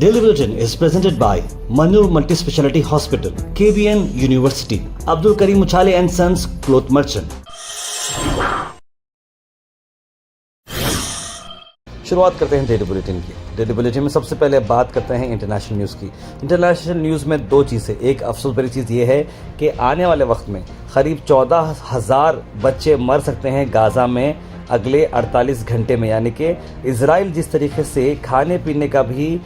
Daily Bulletin is presented by Manur Multi-Speciality Hospital, KBN University, Abdul Karim Uchale and Sons Cloth Merchant. शुरुआत करते हैं daily bulletin की। Daily bulletin में सबसे पहले बात करते हैं इंटरनेशनल न्यूज़ की। इंटरनेशनल न्यूज़ में दो चीज़ें, एक अफसोस भरी चीज़ ये है कि आने वाले वक्त में करीब 14,000 बच्चे मर सकते हैं गाज़ा में अगले 48 घंटे में। यानी कि इजराइल जिस तरीके से खाने पीने का भी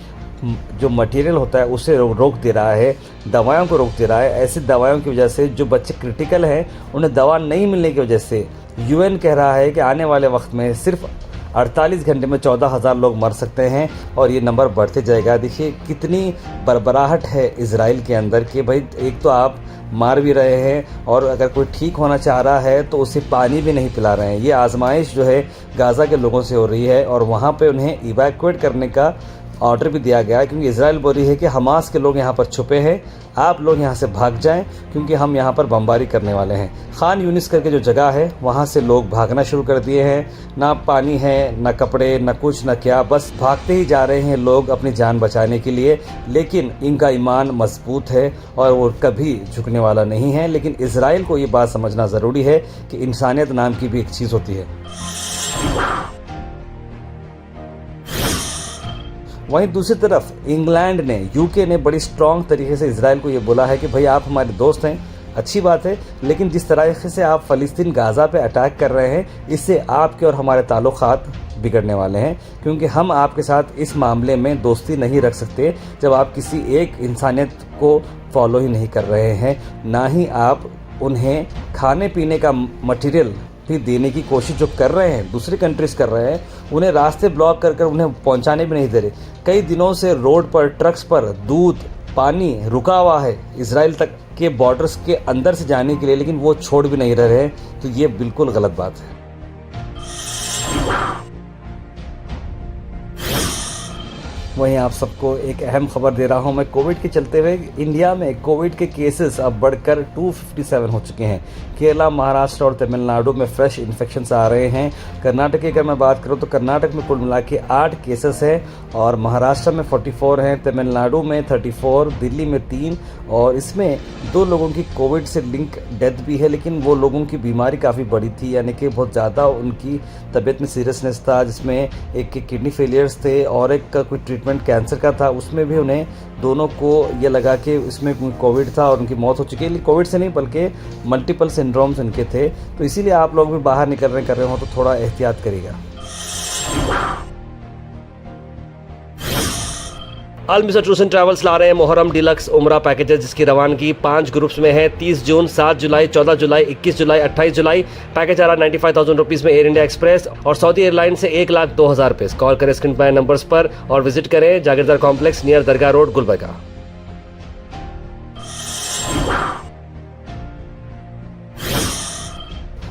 जो मटेरियल होता है उसे रोक दे रहा है, दवाओं को रोक दे रहा है, ऐसी दवाओं की वजह से जो बच्चे क्रिटिकल हैं उन्हें दवा नहीं मिलने की वजह से यूएन कह रहा है कि आने वाले वक्त में सिर्फ 48 घंटे में 14,000 लोग मर सकते हैं और ये नंबर बढ़ते जाएगा। देखिए कितनी बरबराहट है इजराइल के अंदर कि भाई एक तो आप मार भी रहे हैं और अगर कोई ठीक होना चाह रहा है तो उसे पानी भी नहीं पिला रहे हैं। ये आजमाइश जो है गाज़ा के लोगों से हो रही है और वहाँ पे उन्हें इवैक्यूएट करने का ऑर्डर भी दिया गया है, क्योंकि इजराइल बोल रही है कि हमास के लोग यहाँ पर छुपे हैं, आप लोग यहाँ से भाग जाएं क्योंकि हम यहाँ पर बमबारी करने वाले हैं। खान यूनिस करके जो जगह है वहाँ से लोग भागना शुरू कर दिए हैं। ना पानी है, ना कपड़े, ना कुछ, ना क्या, बस भागते ही जा रहे हैं लोग अपनी जान बचाने के लिए। लेकिन इनका ईमान मजबूत है और वो कभी झुकने वाला नहीं है। लेकिन इजराइल को ये बात समझना ज़रूरी है कि इंसानियत नाम की भी एक चीज़ होती है। वहीं दूसरी तरफ इंग्लैंड ने, यूके ने बड़ी स्ट्रॉन्ग तरीके से इजराइल को ये बोला है कि भाई आप हमारे दोस्त हैं, अच्छी बात है, लेकिन जिस तरीके से आप फ़लस्तीन गाज़ा पे अटैक कर रहे हैं इससे आपके और हमारे ताल्लुकात बिगड़ने वाले हैं, क्योंकि हम आपके साथ इस मामले में दोस्ती नहीं रख सकते जब आप किसी एक इंसानियत को फॉलो ही नहीं कर रहे हैं, ना ही आप उन्हें खाने पीने का मटेरियल भी देने की कोशिश जो कर रहे हैं, दूसरी कंट्रीज कर रहे हैं, उन्हें रास्ते ब्लॉक कर उन्हें पहुंचाने भी नहीं दे रहे। कई दिनों से रोड पर, ट्रक्स पर दूध, पानी रुका हुआ है इजराइल तक के बॉर्डर्स के अंदर से जाने के लिए, लेकिन वो छोड़ भी नहीं रहे हैं। तो ये बिल्कुल गलत बात है। वहीं आप सबको एक अहम खबर दे रहा हूं मैं। कोविड के चलते हुए इंडिया में कोविड के केसेस अब बढ़कर 257 हो चुके हैं। केरला, महाराष्ट्र और तमिलनाडु में फ्रेश इन्फेक्शंस आ रहे हैं। कर्नाटक की अगर मैं बात करूं तो कर्नाटक में कुल मिला के 8 केसेस हैं और महाराष्ट्र में 44 हैं, तमिलनाडु में 34, दिल्ली में 3 और इसमें 2 लोगों की कोविड से लिंक डेथ भी है, लेकिन वो लोगों की बीमारी काफ़ी बड़ी थी, यानी कि बहुत ज़्यादा उनकी तबीयत में सीरियसनेस था, जिसमें एक के किडनी फेलियर्स थे और एक का कोई ट्रीटमेंट कैंसर का था। उसमें भी उन्हें दोनों को ये लगा कि इसमें कोविड था और उनकी मौत हो चुकी है। कोविड से नहीं बल्कि मल्टीपल सिंड्रोम्स उनके थे। तो इसीलिए आप लोग भी बाहर निकल रहे कर रहे हो तो थोड़ा एहतियात करिएगा। अल मिसर टूर्स एंड ट्रैवल्स ला रहे हैं मुहर्रम डिलक्स उम्रा पैकेजेस, जिसकी रवानगी 5 ग्रुप्स में है। 30 जून, 7 जुलाई, 14 जुलाई, 21 जुलाई, 28 जुलाई। पैकेज आ रहा 95,000 रुपीज़ में एयर इंडिया एक्सप्रेस और सऊदी एयरलाइन से 1,02,000 रुपये। कॉल करें स्क्रीन पर नंबर्स पर और विजिट करें जागीरदार कॉम्प्लेक्स नियर दरगाह रोड, गुलबर्गा।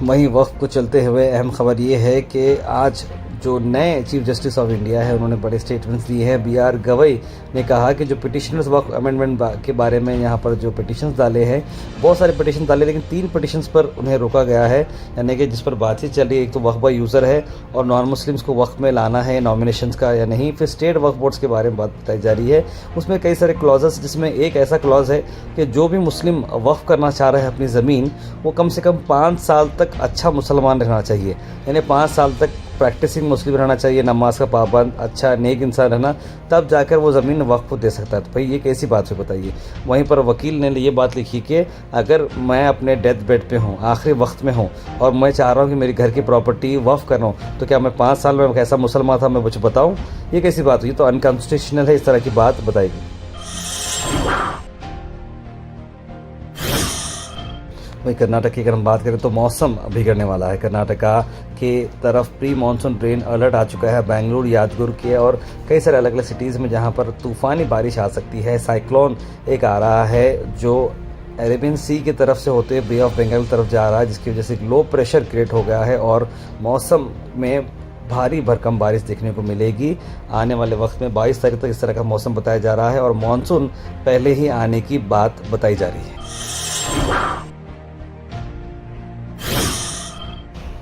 वहीं वक्त को चलते हुए अहम खबर ये है कि आज जो नए चीफ जस्टिस ऑफ इंडिया है उन्होंने बड़े स्टेटमेंट्स दिए हैं। BR गवई ने कहा कि जो पिटिशनर्स वक्त अमेंडमेंट के बारे में यहाँ पर जो पिटिशंस डाले हैं, बहुत सारे पिटिशन डाले, लेकिन 3 पिटिशंस पर उन्हें रोका गया है, यानी कि जिस पर बातचीत चल रही है। एक तो वक्फ बाय यूज़र है और नॉन मुस्लिम्स को वक्फ में लाना है नॉमिनेशंस का या नहीं। फिर स्टेट वक्फ बोर्ड्स के बारे में बात बताई जा रही है। उसमें कई सारे क्लॉजेस, जिसमें एक ऐसा क्लॉज है कि जो भी मुस्लिम वक्फ करना चाह रहे हैं अपनी ज़मीन, वो कम से कम 5 साल तक अच्छा मुसलमान रहना चाहिए, यानी 5 साल तक प्रैक्टिसिंग मुस्लिम रहना चाहिए, नमाज का पाबंद, अच्छा नेक इंसान रहना, तब जाकर वो ज़मीन वक्फ को दे सकता है। तो भाई ये कैसी बात है बताइए। वहीं पर वकील ने ये बात लिखी कि अगर मैं अपने डेथ बेड पे हूँ, आखिरी वक्त में हूँ और मैं चाह रहा हूँ कि मेरी घर की प्रॉपर्टी वक्फ कर रहा हूँ, तो क्या मैं 5 साल में कैसा मुसलमान था मैं कुछ बताऊँ? ये कैसी बात हुई? तो अनकॉन्स्टिट्यूशनल है, इस तरह की बात बताएगी। वहीं कर्नाटक की अगर हम बात करें तो मौसम बिगड़ने वाला है। कर्नाटका के तरफ प्री मानसून रेन अलर्ट आ चुका है बेंगलुरु, यादगिर के और कई सारे अलग अलग सिटीज़ में, जहां पर तूफ़ानी बारिश आ सकती है। साइक्लोन एक आ रहा है जो अरेबियन सी की तरफ से होते हुए बे ऑफ बंगाल की तरफ जा रहा है, जिसकी वजह से लो प्रेशर क्रिएट हो गया है और मौसम में भारी भरकम बारिश देखने को मिलेगी। आने वाले वक्त में 22 तारीख तक इस तरह का मौसम बताया जा रहा है और मानसून पहले ही आने की बात बताई जा रही है।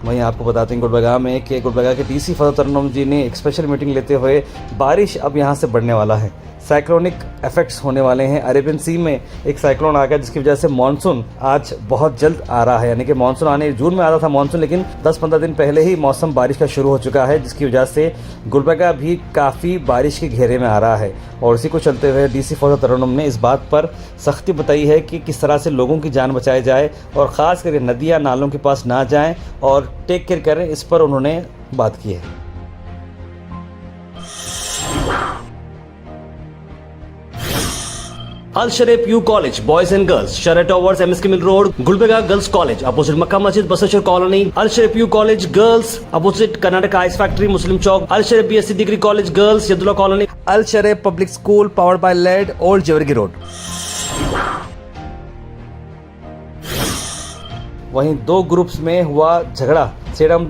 वहीं आपको बताते हैं गुलबर्गा में कि गुलबर्गा के DC फजल तरन्नुम जी ने एक स्पेशल मीटिंग लेते हुए बारिश अब यहां से बढ़ने वाला है। साइक्लोनिक इफेक्ट्स होने वाले हैं। अरेबियन सी में एक साइक्लोन आ गया जिसकी वजह से मानसून आज बहुत जल्द आ रहा है, यानी कि मानसून आने जून में आ रहा था मानसून, लेकिन 10-15 दिन पहले ही मौसम बारिश का शुरू हो चुका है, जिसकी वजह से गुलबर्गा भी काफ़ी बारिश के घेरे में आ रहा है। और इसी को चलते हुए डीसी फौजा तरन्नुम ने इस बात पर सख्ती बताई है कि किस तरह से लोगों की जान बचाई जाए और ख़ास करके नदियाँ नालों के पास ना जाएं और टेक केयर करें, इस पर उन्होंने बात की है। Al Sharif U College, Boys and Girls, Sharia Towers, MSK Mill Road, Gulbarga Girls College, opposite Makkah Masjid, Basashar Colony. Al Sharif U College, Girls, opposite Karnataka Ice Factory, Muslim Chowk. Al Sharif BSc Degree College, Girls, Yadullah Colony. Al Sharif Public School, powered by LED, Old Jawargi Road. वहीं 2 groups में हुआ झगड़ा। Sedum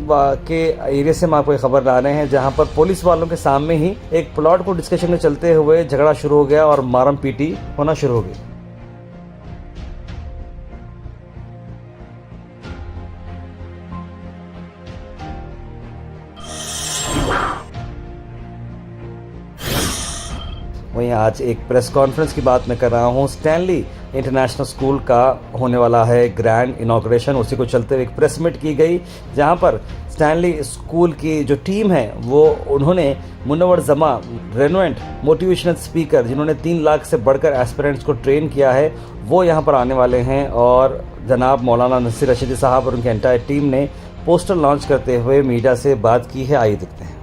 के area से हम आपको खबर ला रहे हैं, जहां पर पुलिस वालों के सामने ही एक प्लॉट को डिस्कशन में चलते हुए झगड़ा शुरू हो गया और मारम पीटी होना शुरू हो गई। वहीं आज एक प्रेस कॉन्फ्रेंस की बात मैं कर रहा हूं। स्टैनली इंटरनेशनल स्कूल का होने वाला है ग्रैंड इनॉग्रेशन, उसी को चलते हुए एक प्रेस मीट की गई, जहां पर स्टैनली स्कूल की जो टीम है वो उन्होंने मुनव्वर जमा रेनोवेंट मोटिवेशनल स्पीकर, जिन्होंने 3 लाख से बढ़कर एस्पिरेंट्स को ट्रेन किया है, वो यहाँ पर आने वाले हैं। और जनाब मौलाना नसीर रशीदी साहब और उनकी एंटायर टीम ने पोस्टर लॉन्च करते हुए मीडिया से बात की है। आइए देखते हैं।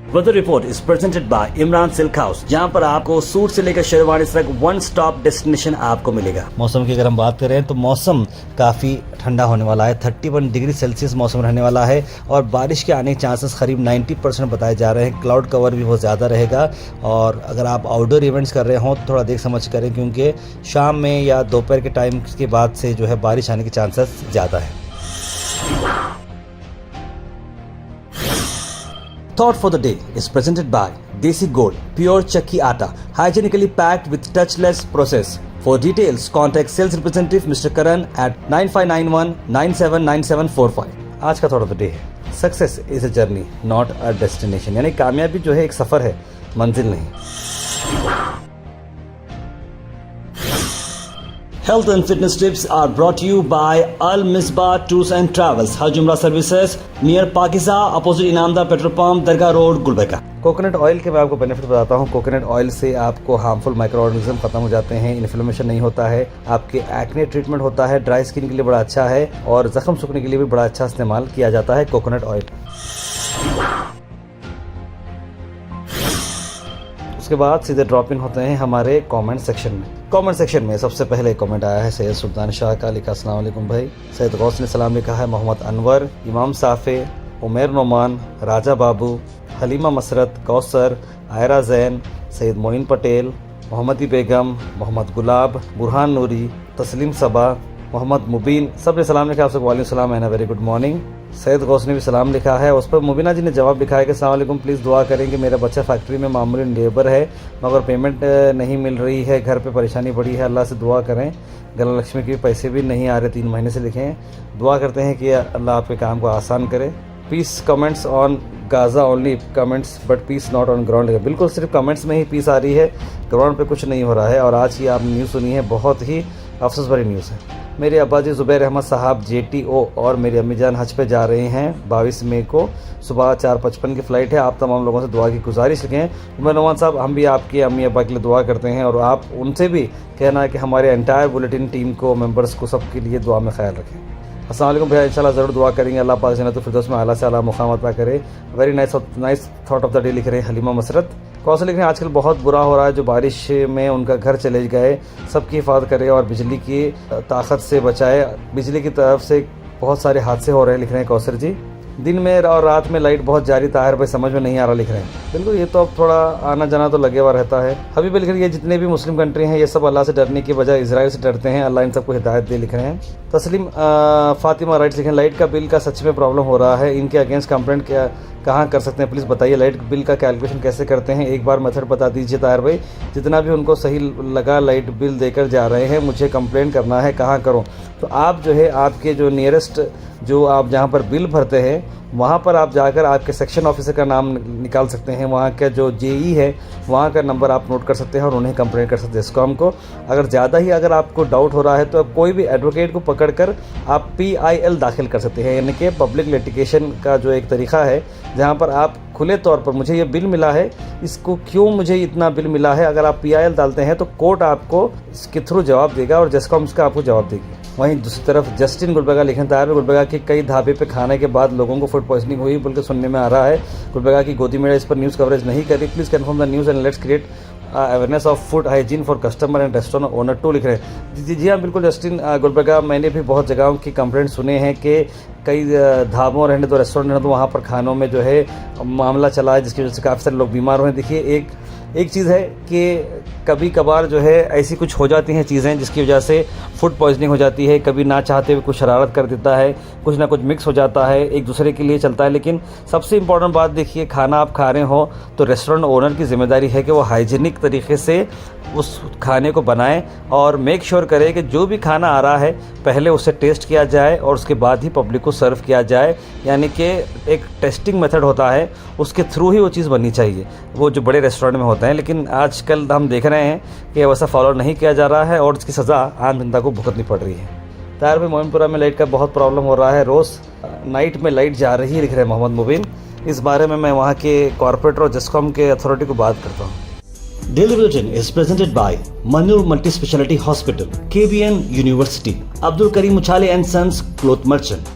Weather report is presented by Imran silk house, जहां पर आपको सूट से लेकर शेरवानी तक वन स्टॉप डेस्टिनेशन आपको मिलेगा। मौसम की अगर हम बात करें तो मौसम काफ़ी ठंडा होने वाला है। 31 डिग्री सेल्सियस मौसम रहने वाला है और बारिश के आने के चांसेस करीब 90% बताए जा रहे हैं। क्लाउड कवर भी बहुत ज़्यादा रहेगा और अगर आप आउटडोर इवेंट्स कर रहे हो तो थोड़ा देख समझ करें, क्योंकि शाम में या दोपहर के टाइम के बाद से जो है बारिश आने के चांसेस ज़्यादा है। Thought for the day is presented by Desi Gold, pure chakki atta, hygienically packed with touchless process. For details, contact sales representative Mr. Karan at 9591979745. आज का थॉट ऑफ द डे है, success is a journey not a destination, यानी कामयाबी जो है एक सफ़र है, मंजिल नहीं। Health and fitness tips are brought to you by Al Misbah Tours and Travels, Hajj Umrah Services, near Pakiza, opposite Inamda Petrol Pump, Dargah Road, Gulbarga. Coconut oil के मैं आपको बेनिफिट बताता हूँ। कोकोनट ऑयल से आपको harmful micro organism खत्म हो जाते हैं, इन्फ्लेमेशन नहीं होता है, आपके एक्ने ट्रीटमेंट होता है, ड्राई स्किन के लिए बड़ा अच्छा है और जख्म सूखने के लिए भी बड़ा अच्छा इस्तेमाल किया जाता है कोकोनट ऑयल। उसके बाद सीधे ड्रॉप इन होते हैं हमारे कमेंट सेक्शन में। कमेंट सेक्शन में सबसे पहले कमेंट आया है सैयद सुल्तान शाह का, लिखा अस्सलाम वालेकुम भाई। सैयद गौस ने सलाम लिखा है, मोहम्मद अनवर, इमाम साफ़े, उमेर नोमान, राजा बाबू, हलीमा मसरत, कौसर, आयरा जैन, सैयद मोइन पटेल, मोहम्मदी बेगम, मोहम्मद गुलाब, बुरहान नूरी, तस्लीम सबा, मोहम्मद मुबीन, सब ने सलाम लिखा। आपसे वालेकुम सलाम and very good morning. Syed Ghaus ने भी सलाम लिखा है, उस पर मुबीना जी ने जवाब लिखा है कि अस्सलाम वालेकुम, प्लीज़ दुआ करें कि मेरा बच्चा फैक्ट्री में मामूली लेबर है मगर पेमेंट नहीं मिल रही है, घर पे परेशानी बढ़ी है, अल्लाह से दुआ करें। गला लक्ष्मी के पैसे भी नहीं आ रहे, 3 महीने से लिखे हैं। दुआ करते हैं कि अल्लाह आपके काम को आसान करे। Peace comments on Gaza only comments but peace not on ground. बिल्कुल सिर्फ कमेंट्स में ही पीस आ रही है, ग्राउंड पे कुछ नहीं हो रहा है। और आज की आपने न्यूज़ सुनी है, बहुत ही अफसोस भरी न्यूज़ है। मेरे अब्बाजी ज़ुबैर अहमद साहब JTO और मेरी अम्मी जान हज पे जा रहे हैं 22 मई को, सुबह 4:55 की फ़्लाइट है। आप तमाम लोगों से दुआ की गुजारिश रखें। उमर नवान साहब, हम भी आपके अम्मी अब्बा के लिए दुआ करते हैं और आप उनसे भी कहना है कि हमारे एंटायर बुलेटिन टीम को, मेंबर्स को, सबके लिए दुआ में ख्याल रखें। अस्सलाम वालेकुम भैया, इंशाल्लाह ज़रूर दुआ करेंगे, अल्लाह पाक जन्नतुल फिरदौस में आला से आला मुकाम अता करे। Very nice thought of the day लिख रहे हैं हलीमा मसरत। कौशल लिख रहे हैं, आजकल बहुत बुरा हो रहा है, जो बारिश में उनका घर चले गए, सबकी हिफाजत करे और बिजली की ताकत से बचाए। बिजली की तरफ से बहुत सारे हादसे हो रहे हैं, लिख रहे हैं कौसर जी। दिन में और रात में लाइट बहुत जारी, ताहिर भाई समझ में नहीं आ रहा, लिख रहे हैं। बिल्कुल, ये तो अब थोड़ा आना जाना तो लगे हुआ रहता है। हबीब लिख रही है, जितने भी मुस्लिम कंट्री हैं ये सब अल्लाह से डरने की बजाय इजराइल से डरते हैं, अल्लाह इन सबको हिदायत दे, लिख रहे हैं। तस्लीम फातिमा राइट लिखें, लाइट का बिल का सच में प्रॉब्लम हो रहा है, इनके अगेंस्ट कंप्लेंट क्या कहाँ कर सकते हैं, प्लीज़ बताइए। लाइट बिल का कैलकुलेशन कैसे करते हैं, एक बार मेथड बता दीजिए ताहिर भाई। जितना भी उनको सही लगा लाइट बिल देकर जा रहे हैं, मुझे कंप्लेंट करना है, कहाँ करूँ? तो आप जो है आपके जो नियरेस्ट जो आप जहाँ पर बिल भरते हैं वहाँ पर आप जाकर आपके सेक्शन ऑफिसर का नाम निकाल सकते हैं, वहाँ का जो जेई है वहाँ का नंबर आप नोट कर सकते हैं और उन्हें कंप्लेंट कर सकते हैं स्कॉम को। अगर ज़्यादा ही अगर आपको डाउट हो रहा है तो आप कोई भी एडवोकेट को पकड़कर आप PIL दाखिल कर सकते हैं, यानी कि पब्लिक लिटिगेशन का जो एक तरीक़ा है जहाँ पर आप खुले तौर पर मुझे ये बिल मिला है, इसको क्यों मुझे इतना बिल मिला है, अगर आप PIL डालते हैं तो कोर्ट आपको इसके थ्रू जवाब देगा और जस्कॉम इसका आपको जवाब देगी। वहीं दूसरी तरफ जस्टिन गुलबर्गा लिखें, ताहिर गुलबर्गा की कई ढाबे पे खाने के बाद लोगों को फूड पॉइजनिंग हुई बोल के सुनने में आ रहा है। गुलबर्गा की गोदी मीडिया इस पर न्यूज़ कवरेज नहीं करी, please confirm the news and let's create awareness of food hygiene for customer and restaurant owner to लिख रहे हैं। जी हाँ, बिल्कुल जस्टिन गुलबर्गा, मैंने भी बहुत जगहों की कंप्लेंट सुने हैं कि कई ढाबों रहने तो रेस्टोरेंट रहने तो वहाँ पर खानों में जो है मामला चला है जिसकी वजह से काफ़ी सारे लोग बीमार हुए। देखिए एक चीज़ है कि कभी कभार जो है ऐसी कुछ हो जाती हैं चीज़ें जिसकी वजह से फूड पॉइजनिंग हो जाती है, कभी ना चाहते हुए कुछ शरारत कर देता है, कुछ ना कुछ मिक्स हो जाता है, एक दूसरे के लिए चलता है। लेकिन सबसे इम्पॉर्टेंट बात देखिए, खाना आप खा रहे हो तो रेस्टोरेंट ओनर की जिम्मेदारी है कि वो हाइजीनिक तरीके से उस खाने को बनाएं और मेक श्योर करें कि जो भी खाना आ रहा है पहले उसे टेस्ट किया जाए और उसके बाद ही पब्लिक को सर्व किया जाए, यानी कि एक टेस्टिंग मेथड होता है उसके थ्रू ही वो चीज़ बननी चाहिए, वो जो बड़े रेस्टोरेंट में होता है। लेकिन आजकल हम देख रहे हैं कि वैसा फॉलो नहीं किया जा रहा है और इसकी सज़ा आम जनता को भुगतनी पड़ रही है। ताहिर भाई, मोमिनपुरा में लाइट का बहुत प्रॉब्लम हो रहा है, रोज़ नाइट में लाइट जा रही है लिख रहे हैं मोहम्मद मुबीन। इस बारे में मैं वहाँ के कॉर्पोरेटर और जस्कॉम के अथॉरिटी को बात करता हूँ। Daily Bulletin is presented by Manur Multi-Speciality Hospital, KBN University, Abdul Karim Uchale and Sons Cloth Merchant.